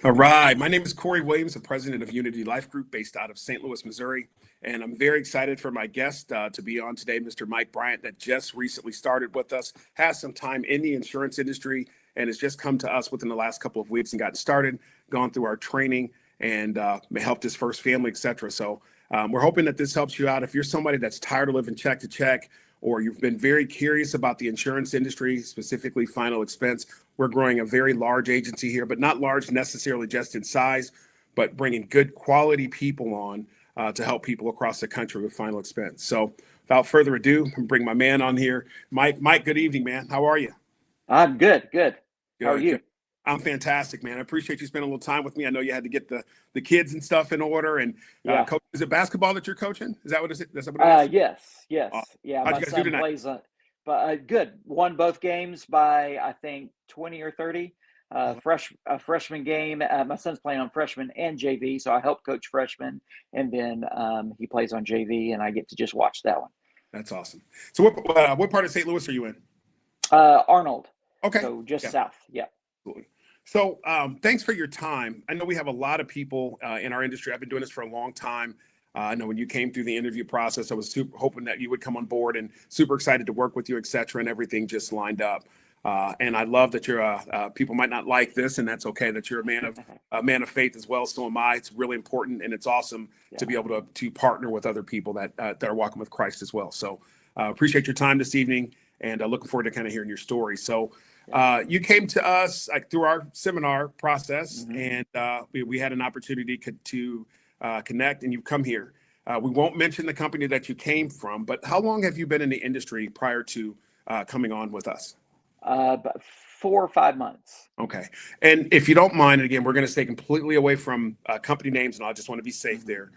All right. My name is Corey Williams, the president of Unity Life Group based out of St. Louis, Missouri. And I'm very excited for my guest to be on today, Mr. Mike Bryant, that just recently started with us, has some time in the insurance industry, and has just come to us within the last couple of weeks and gotten started, gone through our training, and helped his first family, et cetera. So we're hoping that this helps you out. If you're somebody that's tired of living check to check, or you've been very curious about the insurance industry, specifically final expense, we're growing a very large agency here, but not large necessarily just in size, but bringing good quality people on to help people across the country with final expense. So without further ado, I'm bring my man on here. Mike, good evening, man. How are you? I'm good. Good. How are Good, good. you? I'm fantastic, man. I appreciate you spending a little time with me. I know you had to get the kids and stuff in order. And Yeah. coach, is it basketball that you're coaching? Is that what it is? That's what it is? Yes. Yes. Yeah. How'd My you guys do son tonight? plays but good. Won both games by I think 20 or 30. A freshman game. My son's playing on freshman and JV, so I help coach freshman, and then he plays on JV, and I get to just watch that one. That's awesome. So what part of St. Louis are you in? Arnold. Okay. So just Yeah. south. Yeah. Absolutely. So thanks for your time. I know we have a lot of people in our industry. I've been doing this for a long time. I know when you came through the interview process, I was super hoping that you would come on board and super excited to work with you, et cetera, and everything just lined up. And I love that you're people might not like this, and that's okay. That you're a man of faith as well. So am I. It's really important, and it's awesome to be Yeah. able to partner with other people that are walking with Christ as well. So appreciate your time this evening, and looking forward to kind of hearing your story. So. Yeah. You came to us like through our seminar process, Hmm. and we had an opportunity to connect, and you've come here. We won't mention the company that you came from, but how long have you been in the industry prior to coming on with us? But 4 or 5 months. Okay. And if you don't mind, and again, we're going to stay completely away from company names, and I just want to be safe Hmm. there.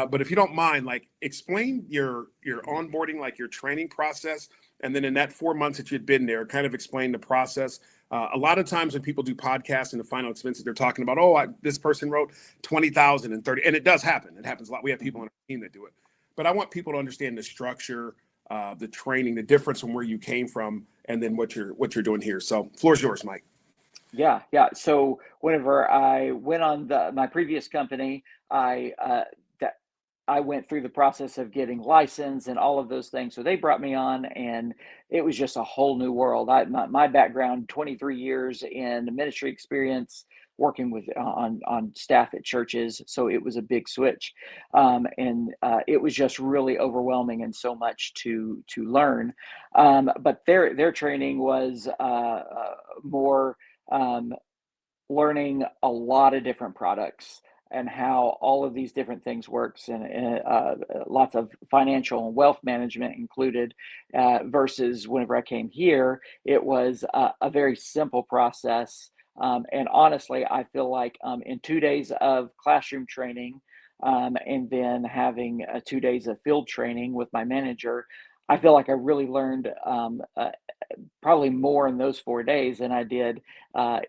But if you don't mind, like explain your onboarding, like your training process, and then in that 4 months that you'd been there, kind of explain the process. A lot of times when people do podcasts and the final expenses, they're talking about, oh, this person wrote 20,000 and 30, and it does happen. It happens a lot. We have people Hmm. on our team that do it, but I want people to understand the structure, the training, the difference from where you came from, and then what you're doing here. So, floor's yours, Mike. Yeah, yeah. So whenever I went on my previous company, that I went through the process of getting licensed and all of those things. So they brought me on, and it was just a whole new world. My background, 23 years in ministry experience, working with on staff at churches. So it was a big switch, and it was just really overwhelming and so much to learn. But their training was more um, learning a lot of different products and how all of these different things works, and lots of financial and wealth management included, versus whenever I came here it was a very simple process. And honestly, I feel like in 2 days of classroom training, and then having 2 days of field training with my manager, I feel like I really learned probably more in those 4 days than I did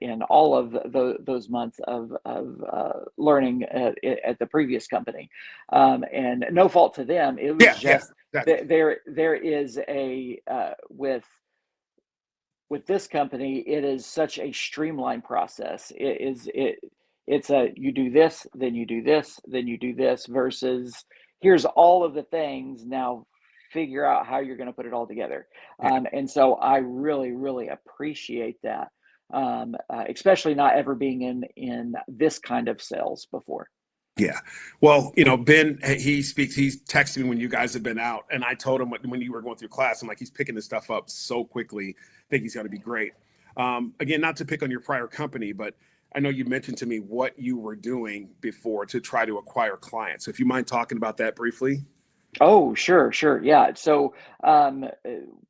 in all of those months of learning at the previous company. And no fault to them. It was Yeah, yeah, just exactly. there is a with this company, it is such a streamlined process. It's a you do this, then you do this, then you do this, versus here's all of the things, now figure out how you're going to put it all together. Yeah. And so I really, really appreciate that, especially not ever being in this kind of sales before. Yeah. Well, Ben, he's texted me when you guys have been out. And I told him when you were going through class, I'm like, he's picking this stuff up so quickly. I think he's going to be great. Again, not to pick on your prior company, but I know you mentioned to me what you were doing before to try to acquire clients. So if you mind talking about that briefly. Oh, sure, sure. Yeah. So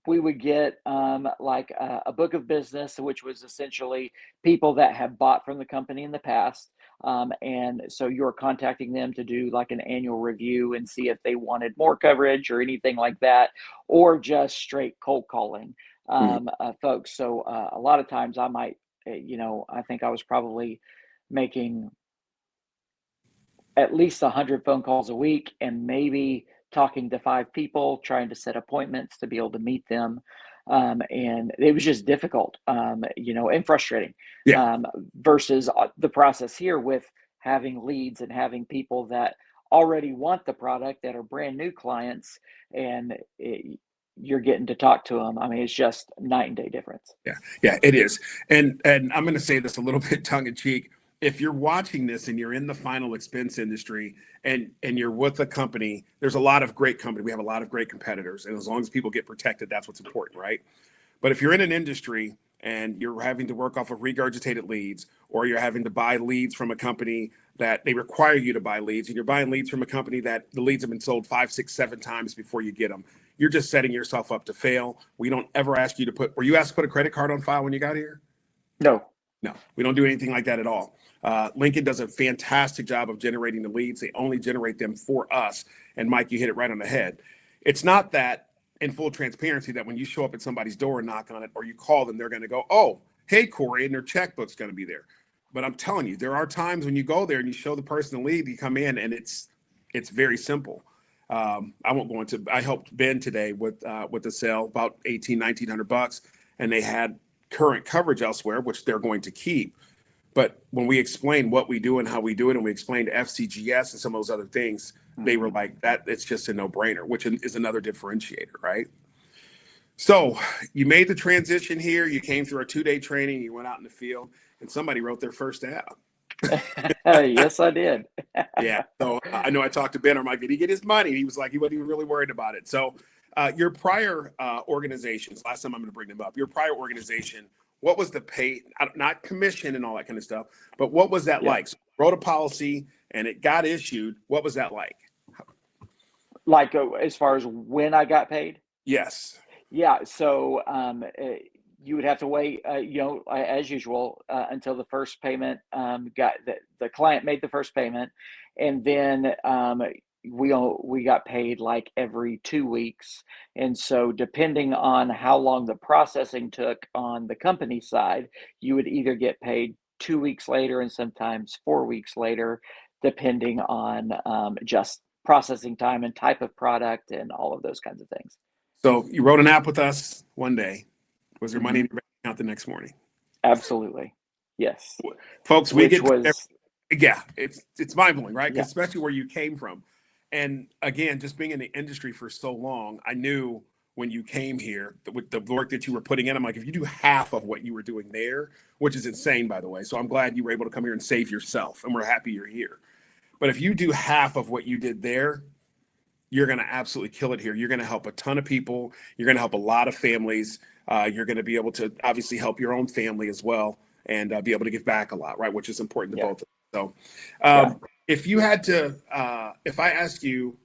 we would get like a book of business, which was essentially people that have bought from the company in the past. And so you're contacting them to do like an annual review and see if they wanted more coverage or anything like that, or just straight cold calling Mhm. folks. So a lot of times I might, I think I was probably making at least 100 phone calls a week, and maybe talking to 5 people, trying to set appointments to be able to meet them. And it was just difficult, and frustrating, Yeah. versus the process here with having leads and having people that already want the product that are brand new clients, and you're getting to talk to them. I mean, it's just night and day difference. Yeah, yeah, it is. And I'm going to say this a little bit tongue in cheek. If you're watching this and you're in the final expense industry and you're with a company, there's a lot of great company. We have a lot of great competitors, and as long as people get protected, that's what's important, right? But if you're in an industry and you're having to work off of regurgitated leads, or you're having to buy leads from a company that they require you to buy leads, and you're buying leads from a company that the leads have been sold 5, 6, 7 times before you get them, you're just setting yourself up to fail. We don't ever ask you to were you asked to put a credit card on file when you got here? No. No, we don't do anything like that at all. Lincoln does a fantastic job of generating the leads. They only generate them for us. And Mike, you hit it right on the head. It's not that, in full transparency, that when you show up at somebody's door and knock on it, or you call them, they're going to go, "Oh, hey, Corey," and their checkbook's going to be there. But I'm telling you, there are times when you go there and you show the person the lead, you come in, and it's very simple. I won't go into. I helped Ben today with the sale, about $1,900 and they had current coverage elsewhere, which they're going to keep. But when we explained what we do and how we do it, and we explained FCGS and some of those other things, they were like, "That it's just a no-brainer," which is another differentiator, right? So you made the transition here. You came through a 2-day training. You went out in the field, and somebody wrote their first app. Yes, I did. Yeah. So I know I talked to Ben. I'm like, "Did he get his money?" He was like, he wasn't even really worried about it. So your prior organizations, last time I'm going to bring them up, your prior organization, what was the pay, not commission and all that kind of stuff, but what was that Yeah. like? So you wrote a policy and it got issued. What was that like? Like, as far as when I got paid? Yes. Yeah, so you would have to wait, as usual, until the first payment, got the client made the first payment, and then we got paid like every 2 weeks. And so depending on how long the processing took on the company side, you would either get paid 2 weeks later and sometimes 4 weeks later, depending on just processing time and type of product and all of those kinds of things. So you wrote an app with us one day. Was there money Hmm. in your bank account the next morning? Absolutely. Yes. Folks, we Which get was, yeah, it's mind blowing, right? yeah, Because especially where you came from, and again, just being in the industry for so long, I knew when you came here that with the work that you were putting in, I'm like, if you do half of what you were doing there, which is insane, by the way. So I'm glad you were able to come here and save yourself, and we're happy you're here. But if you do half of what you did there, you're going to absolutely kill it here. You're going to help a ton of people. You're going to help a lot of families. You're going to be able to obviously help your own family as well, and be able to give back a lot, right? Which is important to yeah, both of us. So, yeah. if you had to, if I asked you,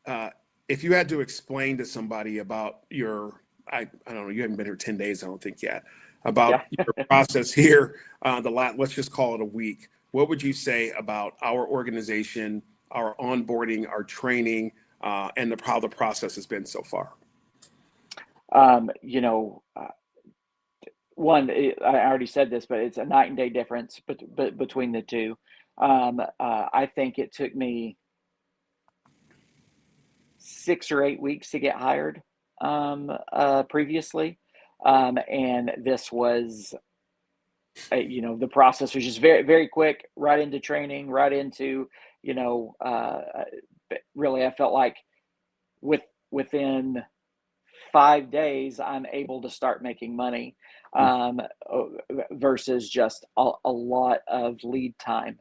uh, if you had to explain to somebody about I don't know, you haven't been here 10 days, I don't think yet, about Yeah. your process here, let's just call it a week. What would you say about our organization, our onboarding, our training, and how the process has been so far? Um, you know, uh, I already said this, but it's a night and day difference between the two. I think it took me 6 or 8 weeks to get hired, previously. And this was, the process was just very, very quick, right into training, right into, really, I felt like with within 5 days, I'm able to start making money, versus just a lot of lead time,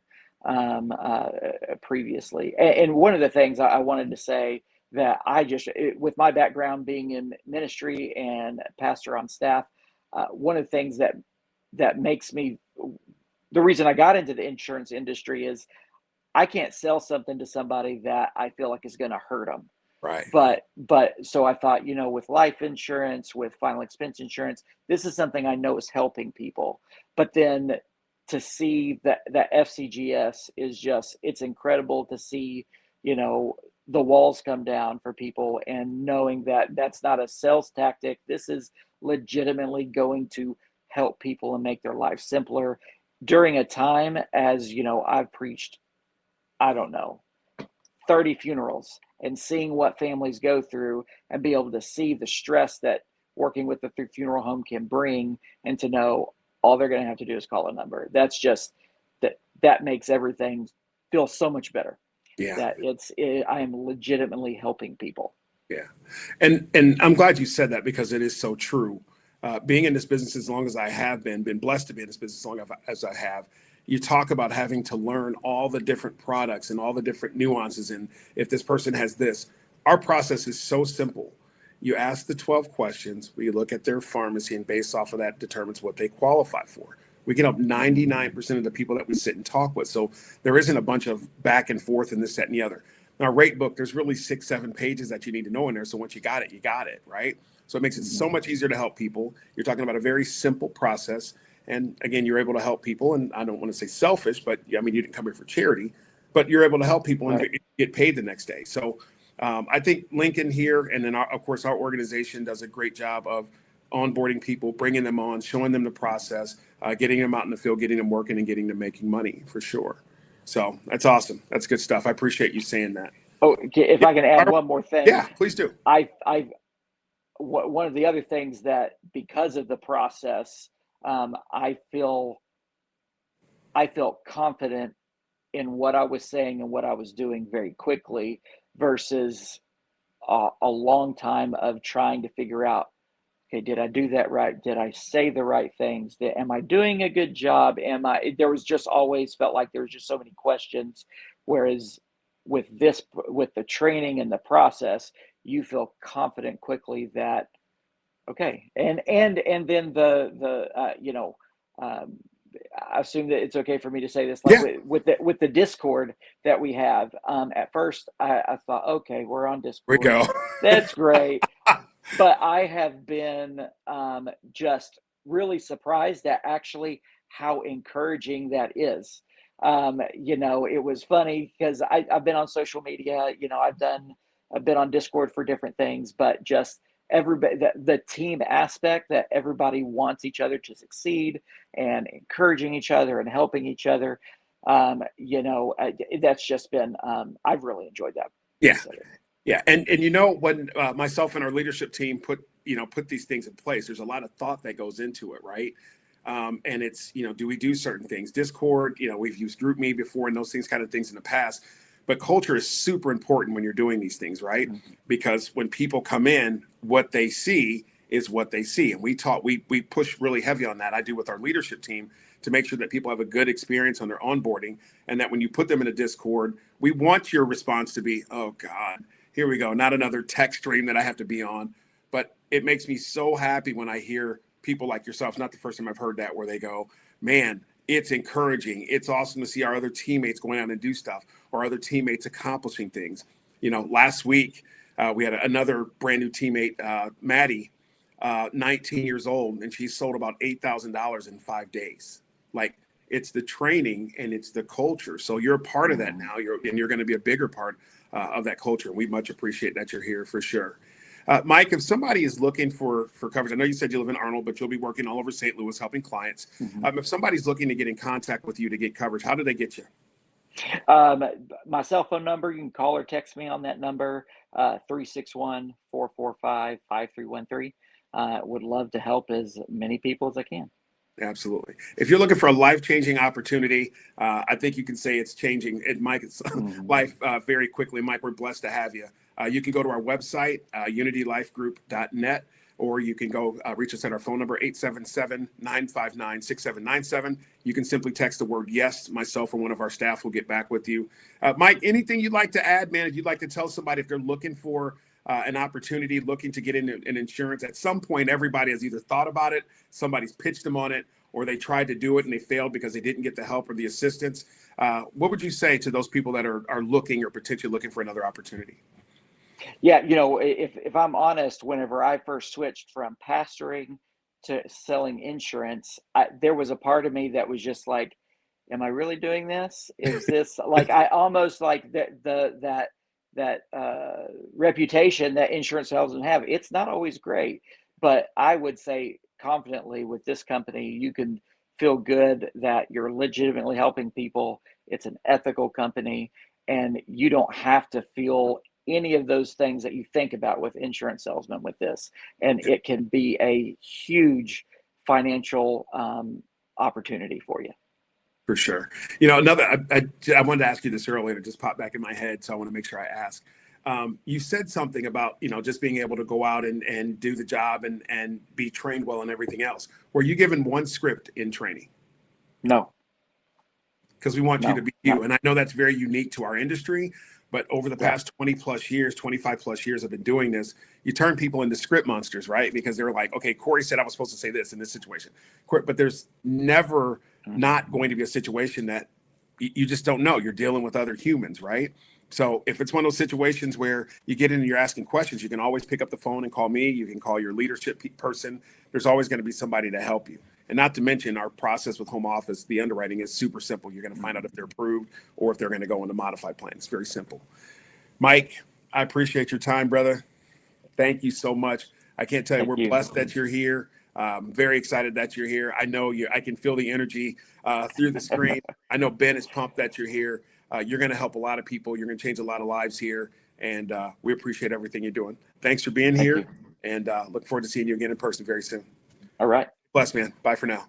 previously. And one of the things I wanted to say that with my background being in ministry and pastor on staff, one of the things that makes me the reason I got into the insurance industry is I can't sell something to somebody that I feel like is going to hurt them. Right. But so I thought, with life insurance, with final expense insurance, this is something I know is helping people. But then to see that FCGS is just, it's incredible to see, the walls come down for people, and knowing that that's not a sales tactic. This is legitimately going to help people and make their life simpler during a time, as I've preached, I don't know, 30 funerals, and seeing what families go through and be able to see the stress that working with the funeral home can bring, and to know all they're going to have to do is call a number. That's just that makes everything feel so much better. Yeah. That I am legitimately helping people. Yeah. And I'm glad you said that, because it is so true. Being in this business as long as I have been blessed to be in this business as long as I have, you talk about having to learn all the different products and all the different nuances. And if this person has this, our process is so simple. You ask the 12 questions, we look at their pharmacy, and based off of that determines what they qualify for. We get up 99% of the people that we sit and talk with. So there isn't a bunch of back and forth and this, that, and the other. In our rate book, there's really 6-7 pages that you need to know in there. So once you got it, right? So it makes it so much easier to help people. You're talking about a very simple process. And again, you're able to help people. And I don't want to say selfish, but I mean, you didn't come here for charity, but you're able to help people and get paid the next day. So I think Lincoln here, and then of course our organization does a great job of onboarding people, bringing them on, showing them the process, getting them out in the field, getting them working, and getting them making money for sure. So that's awesome. That's good stuff. I appreciate you saying that. Oh, if I can add one more thing. Yeah, please do. One of the other things that, because of the process, I feel confident in what I was saying and what I was doing very quickly, versus a long time of trying to figure out, okay, did I do that right? Did I say the right things? Am I doing a good job? There was just always felt like there was just so many questions. Whereas with the training and the process, you feel confident quickly that, okay. And then I assume that it's okay for me to say this, like with the Discord that we have. At first I thought, okay, we're on Discord. We go. That's great. But I have been just really surprised at actually how encouraging that is. It was funny because I've been on social media, I've been on Discord for different things, but just everybody, the team aspect, that everybody wants each other to succeed and encouraging each other and helping each other. That's just been, I've really enjoyed that. Yeah. Yeah. And when myself and our leadership team put these things in place, there's a lot of thought that goes into it. Right. And it's, do we do certain things? Discord, we've used GroupMe before and those kind of things in the past, but culture is super important when you're doing these things, right? Mm-hmm. Because when people come in, what they see is what they see. And we push really heavy on that. I do with our leadership team to make sure that people have a good experience on their onboarding, and that when you put them in a Discord, we want your response to be, oh God, here we go. Not another text stream that I have to be on. But it makes me so happy when I hear people like yourself. Not the first time I've heard that, where they go, man, it's encouraging. It's awesome to see our other teammates going out and do stuff, or other teammates accomplishing things. Last week we had another brand new teammate, Maddie, 19 years old, and she sold about $8,000 in 5 days. Like, it's the training and it's the culture. So you're a part of that now. You're going to be a bigger part of that culture. And we much appreciate that you're here for sure. Mike, if somebody is looking for coverage, I know you said you live in Arnold, but you'll be working all over St. Louis helping clients. Mm-hmm. If somebody's looking to get in contact with you to get coverage, how do they get you? My cell phone number, you can call or text me on that number, 361-445-5313. Would love to help as many people as I can. Absolutely. If you're looking for a life-changing opportunity, I think you can say it's changing Mike's life very quickly. Mike, we're blessed to have you. You can go to our website, unitylifegroup.net, or you can go reach us at our phone number, 877-959-6797. You can simply text the word yes. Myself or one of our staff will get back with you. Mike, anything you'd like to add, man? If you'd like to tell somebody, if they're looking for an opportunity, looking to get into an insurance, at some point, everybody has either thought about it, somebody's pitched them on it, or they tried to do it and they failed because they didn't get the help or the assistance. What would you say to those people that are looking or potentially looking for another opportunity? Yeah, if I'm honest, whenever I first switched from pastoring to selling insurance, there was a part of me that was just like, am I really doing this? Is this like, I almost like that reputation that insurance salesmen have. It's not always great, but I would say confidently with this company, you can feel good that you're legitimately helping people. It's an ethical company, and you don't have to feel any of those things that you think about with insurance salesmen with this, and it can be a huge financial opportunity for you. For sure. You know, I wanted to ask you this earlier, it just popped back in my head, so I want to make sure I ask. You said something about, you know, just being able to go out and do the job and be trained well and everything else. Were you given one script in training? No. Because we want you to be you. Not, And I know that's very unique to our industry, but over the past 20 plus years, 25 plus years I've been doing this, you turn people into script monsters, right? Because they're like, okay, Corey said I was supposed to say this in this situation. But there's never not going to be a situation that you just don't know. You're dealing with other humans, right? So if it's one of those situations where you get in and you're asking questions, you can always pick up the phone and call me. You can call your leadership person. There's always going to be somebody to help you. And not to mention our process with home office, the underwriting is super simple. You're going to find out if they're approved or if they're going to go on the modified plan. It's very simple. Mike, I appreciate your time, brother. Thank you so much. I can't tell you, we're blessed that you're here. Very excited that you're here. I know I can feel the energy through the screen. I know Ben is pumped that you're here. You're going to help a lot of people. You're going to change a lot of lives here. And we appreciate everything you're doing. Thanks for being here. And look forward to seeing you again in person very soon. All right. Bless, man. Bye for now.